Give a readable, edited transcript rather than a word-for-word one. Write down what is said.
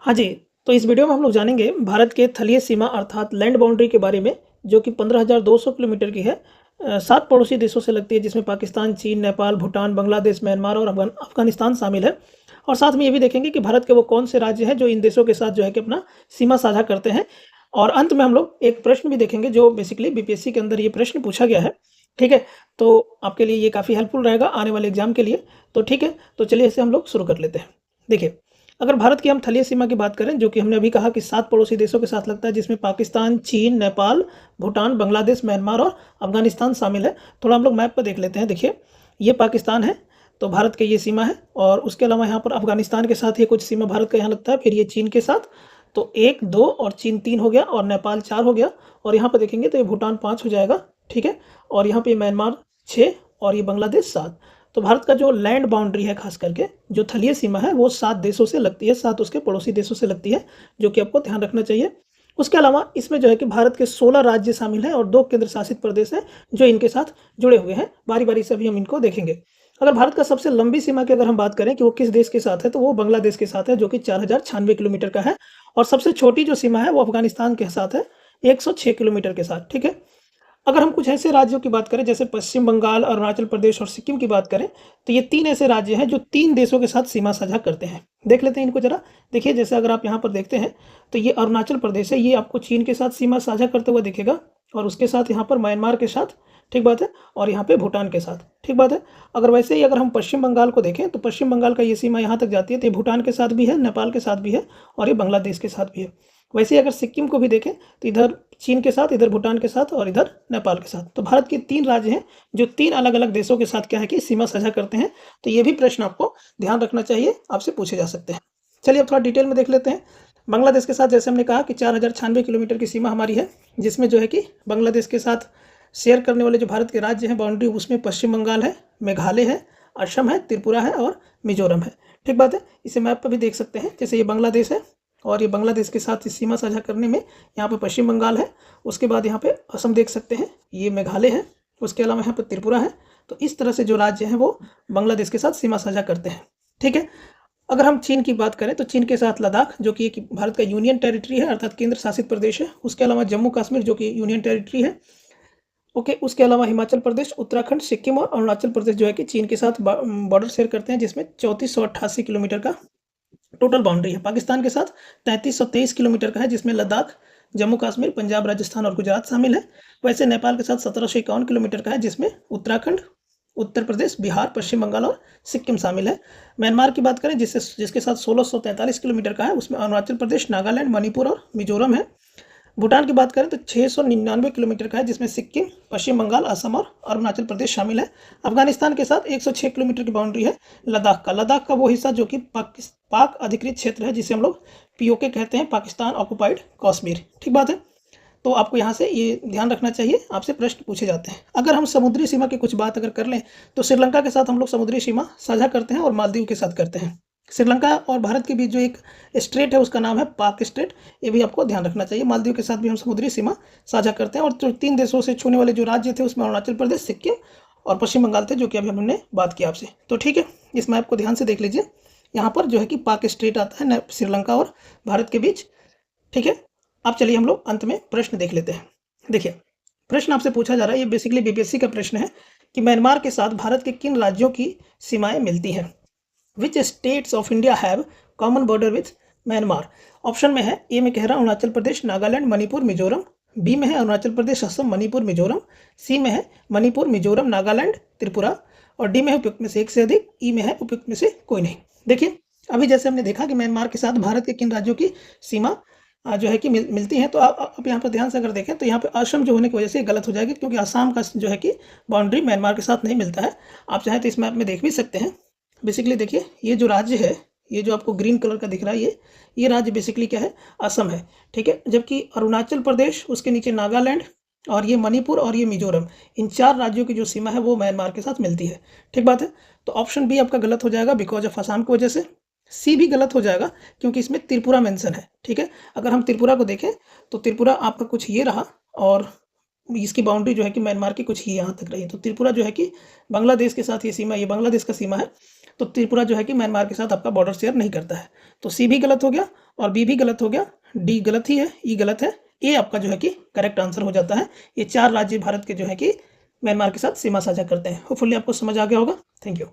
हाँ जी, तो इस वीडियो में हम लोग जानेंगे भारत के तलीय सीमा अर्थात लैंड बाउंड्री के बारे में, जो कि 15,200 किलोमीटर की है। 7 पड़ोसी देशों से लगती है, जिसमें पाकिस्तान, चीन, नेपाल, भूटान, बांग्लादेश, म्यांमार और अफ़गानिस्तान शामिल है। और साथ में ये भी देखेंगे कि भारत के वो कौन से राज्य हैं जो इन देशों के साथ जो है कि अपना सीमा साझा करते हैं। और अंत में हम लोग एक प्रश्न भी देखेंगे जो बेसिकली बीपीएससी के अंदर ये प्रश्न पूछा गया है। ठीक है? तो आपके लिए ये काफ़ी हेल्पफुल रहेगा आने वाले एग्ज़ाम के लिए। तो ठीक है, तो चलिए इसे हम लोग शुरू कर लेते हैं। देखिए, अगर भारत की हम तलीय सीमा की बात करें, जो कि हमने अभी कहा कि 7 पड़ोसी देशों के साथ लगता है, जिसमें पाकिस्तान, चीन, नेपाल, भूटान, बांग्लादेश, म्यांमार और अफ़गानिस्तान शामिल है। थोड़ा हम लोग मैप पर देख लेते हैं। देखिए, ये पाकिस्तान है, तो भारत की ये सीमा है। और उसके अलावा यहाँ पर अफ़गानिस्तान के साथ ये कुछ सीमा भारत का यहाँ लगता है। फिर ये चीन के साथ, तो 1, 2 और चीन 3 हो गया और नेपाल 4 हो गया। और यहाँ पर देखेंगे तो ये भूटान 5 हो जाएगा, ठीक है? और यहाँ पे म्यांमार 6 और ये बांग्लादेश 7। तो भारत का जो लैंड बाउंड्री है, खास करके जो तलीय सीमा है, वो 7 देशों से लगती है, 7 उसके पड़ोसी देशों से लगती है, जो कि आपको ध्यान रखना चाहिए। उसके अलावा इसमें जो है कि भारत के 16 राज्य शामिल हैं और 2 केंद्र शासित प्रदेश हैं, जो इनके साथ जुड़े हुए हैं। बारी-बारी से अभी हम इनको देखेंगे। अगर भारत का सबसे लंबी सीमा की अगर हम बात करें कि वो किस देश के साथ है, तो वो बांग्लादेश के साथ है, जो कि 4096 किलोमीटर का है। और सबसे छोटी जो सीमा है, वो अफ़गानिस्तान के साथ है, 106 किलोमीटर के साथ, ठीक है? अगर हम कुछ ऐसे राज्यों की बात करें, जैसे पश्चिम बंगाल, अरुणाचल प्रदेश और सिक्किम की बात करें, तो ये 3 ऐसे राज्य हैं जो 3 देशों के साथ सीमा साझा करते हैं। देख लेते हैं इनको ज़रा। देखिए, जैसे अगर आप यहाँ पर देखते हैं, तो ये अरुणाचल प्रदेश है, ये आपको चीन के साथ सीमा साझा करते हुए दिखेगा। और उसके साथ यहाँ पर म्यांमार के साथ, ठीक बात है, और यहाँ पे भूटान के साथ, ठीक बात है। अगर वैसे ही अगर हम पश्चिम बंगाल को देखें, तो पश्चिम बंगाल का ये सीमा यहाँ तक जाती है, तो ये भूटान के साथ भी है, नेपाल के साथ भी है और ये बांग्लादेश के साथ भी है। वैसे ही अगर सिक्किम को भी देखें, तो इधर चीन के साथ, इधर भूटान के साथ और इधर नेपाल के साथ। तो भारत के 3 राज्य हैं जो 3 अलग-अलग देशों के साथ क्या है कि सीमा साझा करते हैं। तो ये भी प्रश्न आपको ध्यान रखना चाहिए, आपसे पूछे जा सकते हैं। चलिए अब थोड़ा डिटेल में देख लेते हैं। बांग्लादेश के साथ जैसे हमने कहा कि 4096 किलोमीटर की सीमा हमारी है, जिसमें जो है कि बांग्लादेश के साथ शेयर करने वाले जो भारत के राज्य हैं बाउंड्री, उसमें पश्चिम बंगाल है, मेघालय है, असम है, त्रिपुरा है और मिजोरम है। ठीक बात है? इसे मैप पर भी देख सकते हैं। जैसे ये बांग्लादेश है और ये बांग्लादेश के साथ इस सीमा साझा करने में यहाँ पे पश्चिम बंगाल है, उसके बाद यहाँ पे असम देख सकते हैं, ये मेघालय है, उसके अलावा यहाँ पे त्रिपुरा है। तो इस तरह से जो राज्य हैं वो बांग्लादेश के साथ सीमा साझा करते हैं, ठीक है। अगर हम चीन की बात करें, तो चीन के साथ लद्दाख, जो कि एक भारत का यूनियन टेरिटरी है, अर्थात केंद्र शासित प्रदेश है। उसके अलावा जम्मू कश्मीर, जो कि यूनियन टेरिटरी है, ओके। उसके अलावा हिमाचल प्रदेश, उत्तराखंड, सिक्किम और अरुणाचल प्रदेश जो है कि चीन के साथ बॉर्डर शेयर करते हैं, जिसमें 3488 किलोमीटर का टोटल बाउंड्री है। पाकिस्तान के साथ 3323 किलोमीटर का है, जिसमें लद्दाख, जम्मू कश्मीर, पंजाब, राजस्थान और गुजरात शामिल है। वैसे नेपाल के साथ 1751 किलोमीटर का है, जिसमें उत्तराखंड, उत्तर प्रदेश, बिहार, पश्चिम बंगाल और सिक्किम शामिल है। म्यांमार की बात करें, जिसके साथ 1643 किलोमीटर का है, उसमें अरुणाचल प्रदेश, नागालैंड, मणिपुर और मिजोरम है। भूटान की बात करें तो 699 किलोमीटर का है, जिसमें सिक्किम, पश्चिम बंगाल, असम और अरुणाचल प्रदेश शामिल है। अफगानिस्तान के साथ 106 किलोमीटर की बाउंड्री है लद्दाख का वो हिस्सा जो कि पाक अधिकृत क्षेत्र है, जिसे हम लोग पीओके कहते हैं, पाकिस्तान ऑक्युपाइड कश्मीर। ठीक बात है। तो आपको यहाँ से ये ध्यान रखना चाहिए, आपसे प्रश्न पूछे जाते हैं। अगर हम समुद्री सीमा की कुछ बात अगर कर लें, तो श्रीलंका के साथ हम लोग समुद्री सीमा साझा करते हैं और मालदीव के साथ करते हैं। श्रीलंका और भारत के बीच जो एक स्ट्रेट है, उसका नाम है पाक स्ट्रेट, ये भी आपको ध्यान रखना चाहिए। मालदीव के साथ भी हम समुद्री सीमा साझा करते हैं। और जो 3 देशों से छूने वाले जो राज्य थे, उसमें अरुणाचल प्रदेश, सिक्किम और पश्चिम बंगाल थे, जो कि अभी हमने बात की आपसे। तो ठीक है, इस मैप को ध्यान से देख लीजिए। यहाँ पर जो है कि पाक स्ट्रेट आता है श्रीलंका और भारत के बीच, ठीक है। अब चलिए हम लोग अंत में प्रश्न देख लेते हैं। देखिए, प्रश्न आपसे पूछा जा रहा है, ये बेसिकली बीपीएससी का प्रश्न है कि म्यांमार के साथ भारत के किन राज्यों की सीमाएं मिलती हैं। Which states of India have common border with Myanmar. Option में है, ए में कह रहा है अरुणाचल प्रदेश, नागालैंड, मणिपुर, मिजोरम। बी में है अरुणाचल प्रदेश, असम, मणिपुर, मिजोरम। सी में है मणिपुर, मिजोरम, नागालैंड, त्रिपुरा। और डी में है उपयुक्त में से एक से अधिक। ई में है उपयुक्त में से कोई नहीं। देखिए, अभी जैसे हमने देखा कि म्यांमार के साथ भारत के किन राज्यों की सीमा जो है कि मिलती हैं, तो आप यहाँ पर ध्यान से अगर देखें, तो यहाँ पे असम जो होने की वजह से गलत हो जाएगी, क्योंकि असम का जो है कि बाउंड्री म्यांमार के साथ नहीं मिलता है। आप चाहें तो इस मैप में देख भी सकते हैं। बेसिकली देखिए, ये जो राज्य है, ये जो आपको ग्रीन कलर का दिख रहा है, ये राज्य बेसिकली क्या है, असम है, ठीक है। जबकि अरुणाचल प्रदेश, उसके नीचे नागालैंड और ये मणिपुर और ये मिजोरम, इन 4 राज्यों की जो सीमा है वो म्यांमार के साथ मिलती है। ठीक बात है। तो ऑप्शन बी आपका गलत हो जाएगा, बिकॉज ऑफ असम की वजह से। सी भी गलत हो जाएगा, क्योंकि इसमें त्रिपुरा मेंशन है, ठीक है। अगर हम त्रिपुरा को देखें, तो त्रिपुरा आपका कुछ ये रहा और इसकी बाउंड्री जो है कि म्यांमार की कुछ ही यहाँ तक रही है। तो त्रिपुरा जो है कि बांग्लादेश के साथ ये सीमा, ये बांग्लादेश का सीमा है। तो त्रिपुरा जो है कि म्यांमार के साथ आपका बॉर्डर शेयर नहीं करता है। तो सी भी गलत हो गया और बी भी गलत हो गया, डी गलत ही है, ई गलत है, ए आपका जो है कि करेक्ट आंसर हो जाता है। ये 4 राज्य भारत के जो है कि म्यांमार के साथ सीमा साझा करते हैं। होपफुली आपको समझ आ गया होगा। Thank you.